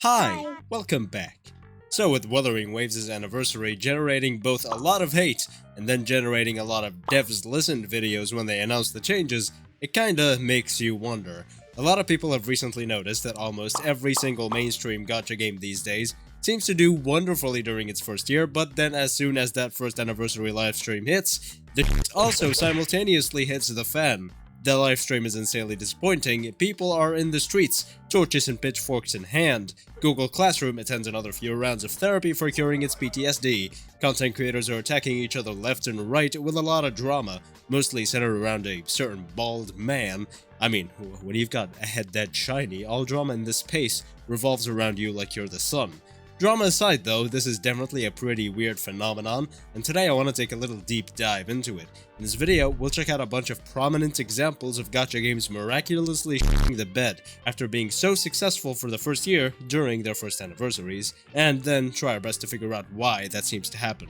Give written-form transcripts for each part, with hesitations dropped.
Hi, Hi. welcome back. So with Wuthering Waves' anniversary generating both a lot of hate and then generating a lot of devs listened videos when they announced the changes, it kinda makes you wonder. A lot of people have recently noticed that almost every single mainstream gacha game these days seems to do wonderfully during its first year, but then as soon as that first anniversary livestream hits, the shit also simultaneously hits the fan. The livestream is insanely disappointing, people are in the streets, torches and pitchforks in hand. Google Classroom attends another few rounds of therapy for curing its PTSD. Content creators are attacking each other left and right with a lot of drama, mostly centered around a certain bald man. I mean, when you've got a head that shiny, all drama in this space revolves around you like you're the sun. Drama aside though, this is definitely a pretty weird phenomenon, and today I want to take a little deep dive into it. In this video, we'll check out a bunch of prominent examples of gacha games miraculously shitting the bed after being so successful for the first year during their first anniversaries, and then try our best to figure out why that seems to happen.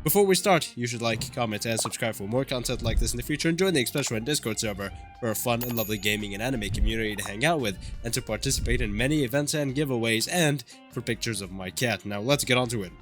Before we start, you should like, comment, and subscribe for more content like this in the future, and join the Expression Discord server for a fun and lovely gaming and anime community to hang out with, and to participate in many events and giveaways, and for pictures of my cat. Now let's get on to it.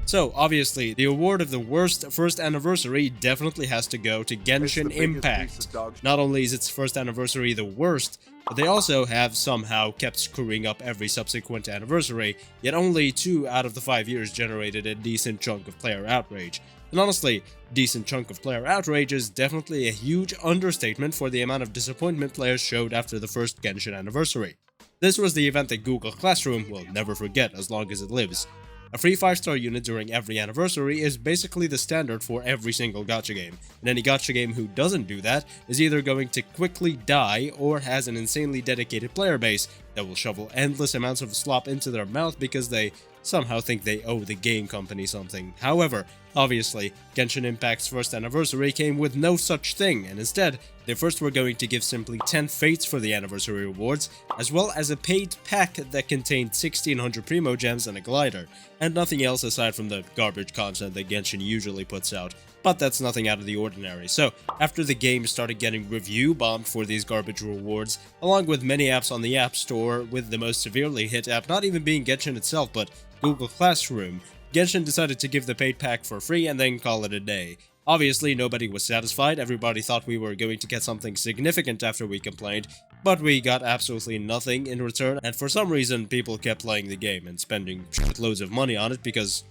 So, obviously, the award of the worst first anniversary definitely has to go to Genshin Impact. Not only is its first anniversary the worst, but they also have somehow kept screwing up every subsequent anniversary, yet only 2 out of the 5 years generated a decent chunk of player outrage. And honestly, decent chunk of player outrage is definitely a huge understatement for the amount of disappointment players showed after the first Genshin anniversary. This was the event that Google Classroom will never forget as long as it lives. A free 5-star unit during every anniversary is basically the standard for every single gacha game, and any gacha game who doesn't do that is either going to quickly die or has an insanely dedicated player base that will shovel endless amounts of slop into their mouth because they somehow think they owe the game company something. However, obviously, Genshin Impact's first anniversary came with no such thing, and instead, they first were going to give simply 10 fates for the anniversary rewards, as well as a paid pack that contained 1600 Primo Gems and a glider, and nothing else aside from the garbage content that Genshin usually puts out. But that's nothing out of the ordinary. So, after the game started getting review bombed for these garbage rewards, along with many apps on the App Store, with the most severely hit app not even being Genshin itself, but Google Classroom, Genshin decided to give the paid pack for free and then call it a day. Obviously, nobody was satisfied, everybody thought we were going to get something significant after we complained, but we got absolutely nothing in return, and for some reason, people kept playing the game and spending loads of money on it because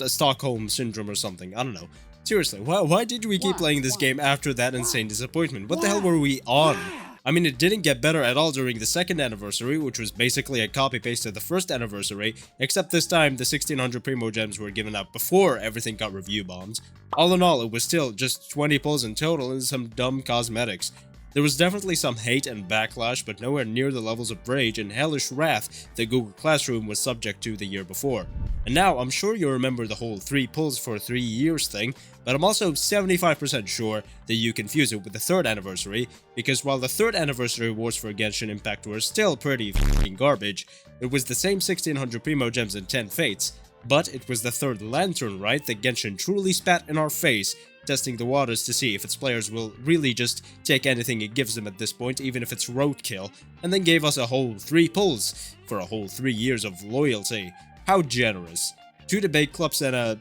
Stockholm Syndrome or something, I don't know. Seriously, why did we keep playing this game after that insane disappointment? What the hell were we on? I mean, it didn't get better at all during the second anniversary, which was basically a copy-paste of the first anniversary, except this time the 1600 Primo Gems were given out before everything got review bombed. All in all, it was still just 20 pulls in total and some dumb cosmetics. There was definitely some hate and backlash, but nowhere near the levels of rage and hellish wrath that Google Classroom was subject to the year before. And now, I'm sure you remember the whole 3 pulls for 3 years thing, but I'm also 75% sure that you confuse it with the third anniversary, because while the third anniversary awards for Genshin Impact were still pretty f***ing garbage, it was the same 1600 Primo Gems and 10 Fates, but it was the third Lantern Rite that Genshin truly spat in our face, testing the waters to see if its players will really just take anything it gives them at this point, even if it's roadkill, and then gave us a whole 3 pulls for a whole 3 years of loyalty. How generous. 2 debate clubs and a...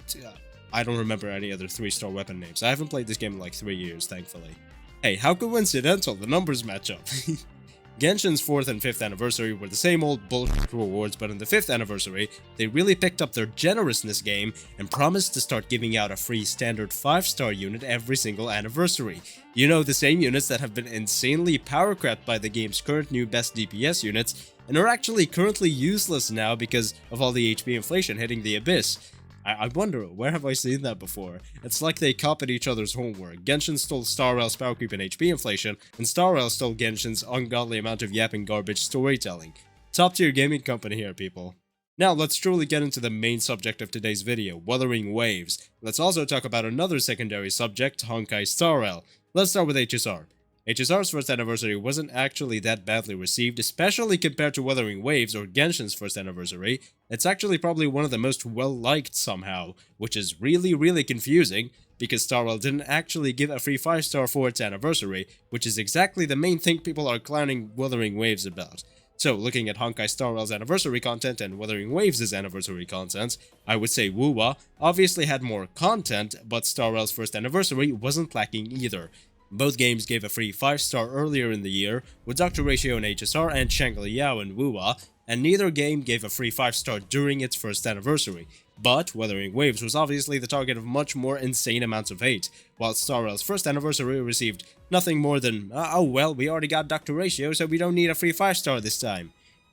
I don't remember any other 3-star weapon names. I haven't played this game in like 3 years, thankfully. Hey, how coincidental, the numbers match up. Genshin's 4th and 5th anniversary were the same old bullshit rewards, but in the 5th anniversary, they really picked up their generousness game and promised to start giving out a free standard 5-star unit every single anniversary. You know, the same units that have been insanely power-crept by the game's current new best DPS units, and are actually currently useless now because of all the HP inflation hitting the abyss. I wonder, where have I seen that before? It's like they copied each other's homework. Genshin stole Star Rail's power creep and HP inflation, and Star Rail stole Genshin's ungodly amount of yapping garbage storytelling. Top tier gaming company here, people. Now, let's truly get into the main subject of today's video, Wuthering Waves. Let's also talk about another secondary subject, Honkai Star Rail. Let's start with HSR. HSR's first anniversary wasn't actually that badly received, especially compared to Wuthering Waves or Genshin's first anniversary. It's actually probably one of the most well-liked somehow, which is really confusing, because Star Rail didn't actually give a free 5-star for its anniversary, which is exactly the main thing people are clowning Wuthering Waves about. So, looking at Honkai Star Rail's anniversary content and Wuthering Waves' anniversary content, I would say WuWa obviously had more content, but Star Rail's first anniversary wasn't lacking either. Both games gave a free 5-star earlier in the year, with Dr. Ratio in HSR and Shangli Yao in WuWa, and neither game gave a free 5-star during its first anniversary. But Wuthering Waves was obviously the target of much more insane amounts of hate, while Star Rail's first anniversary received nothing more than, oh well, we already got Dr. Ratio, so we don't need a free 5-star this time.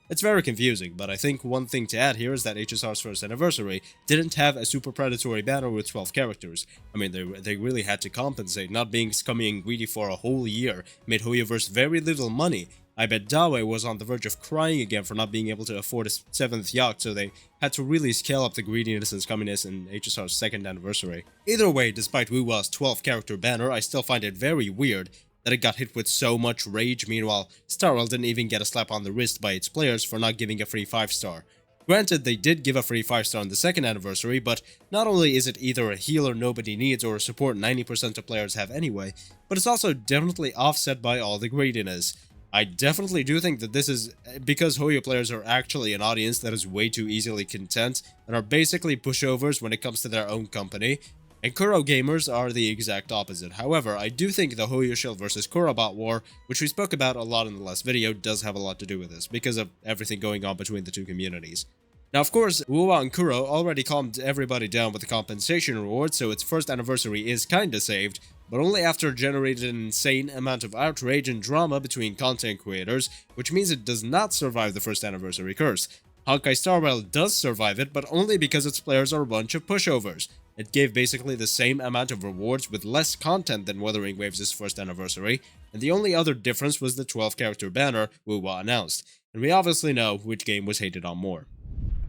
It's very confusing, but I think one thing to add here is that HSR's first anniversary didn't have a super predatory banner with 12 characters. I mean, they really had to compensate. Not being scummy and greedy for a whole year made Hoyoverse very little money. I bet Dawe was on the verge of crying again for not being able to afford a 7th yacht, so they had to really scale up the greediness and scumminess in HSR's second anniversary. Either way, despite WuWa's 12-character banner, I still find it very weird that it got hit with so much rage. Meanwhile, Star Rail didn't even get a slap on the wrist by its players for not giving a free 5-star. Granted, they did give a free 5-star on the second anniversary, but not only is it either a healer nobody needs or a support 90% of players have anyway, but it's also definitely offset by all the greediness. I definitely do think that this is because Hoyo players are actually an audience that is way too easily content and are basically pushovers when it comes to their own company, and Kuro gamers are the exact opposite. However, I do think the Hoyo Shield versus Kurobot war, which we spoke about a lot in the last video, does have a lot to do with this, because of everything going on between the two communities. Now, of course, WuWa and Kuro already calmed everybody down with the compensation reward, so its first anniversary is kinda saved, but only after generating an insane amount of outrage and drama between content creators, which means it does not survive the first anniversary curse. Honkai Star Rail does survive it, but only because its players are a bunch of pushovers. It gave basically the same amount of rewards with less content than Wuthering Waves' first anniversary, and the only other difference was the 12-character banner WuWa announced, and we obviously know which game was hated on more.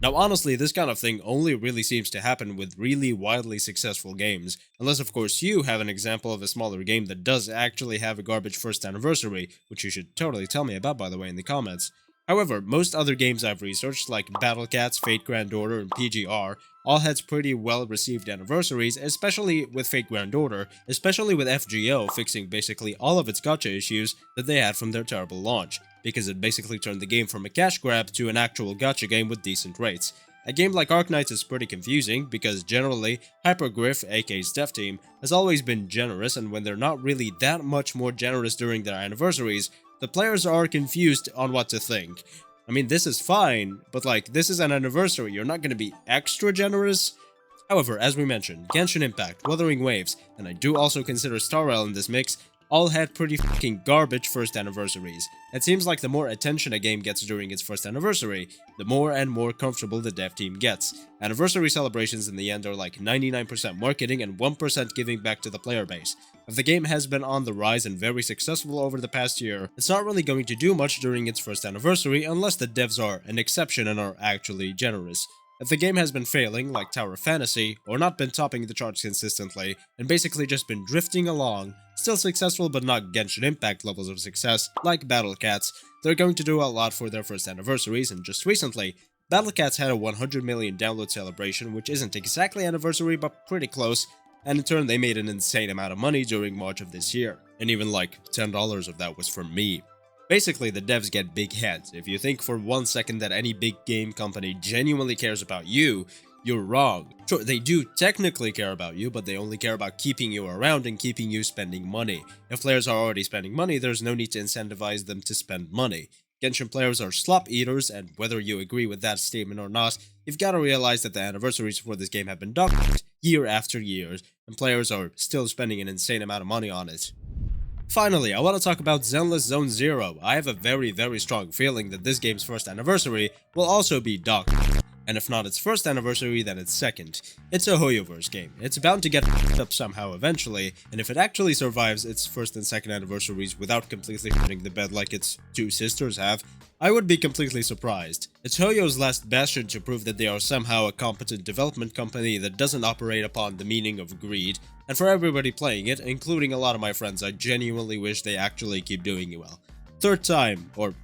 Now honestly, this kind of thing only really seems to happen with really wildly successful games, unless of course you have an example of a smaller game that does actually have a garbage first anniversary, which you should totally tell me about by the way in the comments. However, most other games I've researched like Battle Cats, Fate Grand Order, and PGR all had pretty well received anniversaries, especially with Fate Grand Order, especially with FGO fixing basically all of its gacha issues that they had from their terrible launch, because it basically turned the game from a cash grab to an actual gacha game with decent rates. A game like Arknights is pretty confusing, because generally, Hypergriff, aka's dev team, has always been generous, and when they're not really that much more generous during their anniversaries, the players are confused on what to think. I mean, this is fine, but like, this is an anniversary, you're not gonna be extra generous? However, as we mentioned, Genshin Impact, Wuthering Waves, and I do also consider Star Rail in this mix, all had pretty fucking garbage first anniversaries. It seems like the more attention a game gets during its first anniversary, the more and more comfortable the dev team gets. Anniversary celebrations in the end are like 99% marketing and 1% giving back to the player base. If the game has been on the rise and very successful over the past year, it's not really going to do much during its first anniversary unless the devs are an exception and are actually generous. If the game has been failing, like Tower of Fantasy, or not been topping the charts consistently, and basically just been drifting along, still successful but not Genshin Impact levels of success, like Battle Cats, they're going to do a lot for their first anniversaries, and just recently, Battle Cats had a 100 million download celebration, which isn't exactly anniversary but pretty close, and in turn they made an insane amount of money during March of this year, and even like $10 of that was from me. Basically, the devs get big heads. If you think for 1 second that any big game company genuinely cares about you, you're wrong. Sure, they do technically care about you, but they only care about keeping you around and keeping you spending money. If players are already spending money, there's no need to incentivize them to spend money. Genshin players are slop eaters, and whether you agree with that statement or not, you've got to realize that the anniversaries for this game have been docked year after year, and players are still spending an insane amount of money on it. Finally, I want to talk about Zenless Zone Zero. I have a very strong feeling that this game's first anniversary will also be docked. And if not its first anniversary, then its second. It's a Hoyoverse game. It's bound to get f***ed up somehow eventually, and if it actually survives its first and second anniversaries without completely shitting the bed like its two sisters have, I would be completely surprised. It's Hoyo's last bastion to prove that they are somehow a competent development company that doesn't operate upon the meaning of greed, and for everybody playing it, including a lot of my friends, I genuinely wish they actually keep doing it well. Third time, or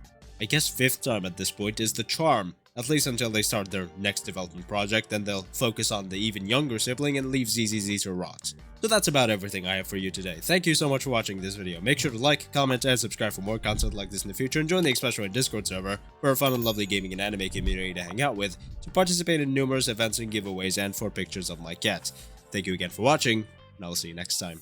I guess fifth time at this point, is the charm. at least until they start their next development project. Then they'll focus on the even younger sibling and leave ZZZ to rot. So that's about everything I have for you today. Thank you so much for watching this video. Make sure to like, comment, and subscribe for more content like this in the future, and join the Expression Discord server for a fun and lovely gaming and anime community to hang out with, to participate in numerous events and giveaways, and for pictures of my cat. Thank you again for watching, and I'll see you next time.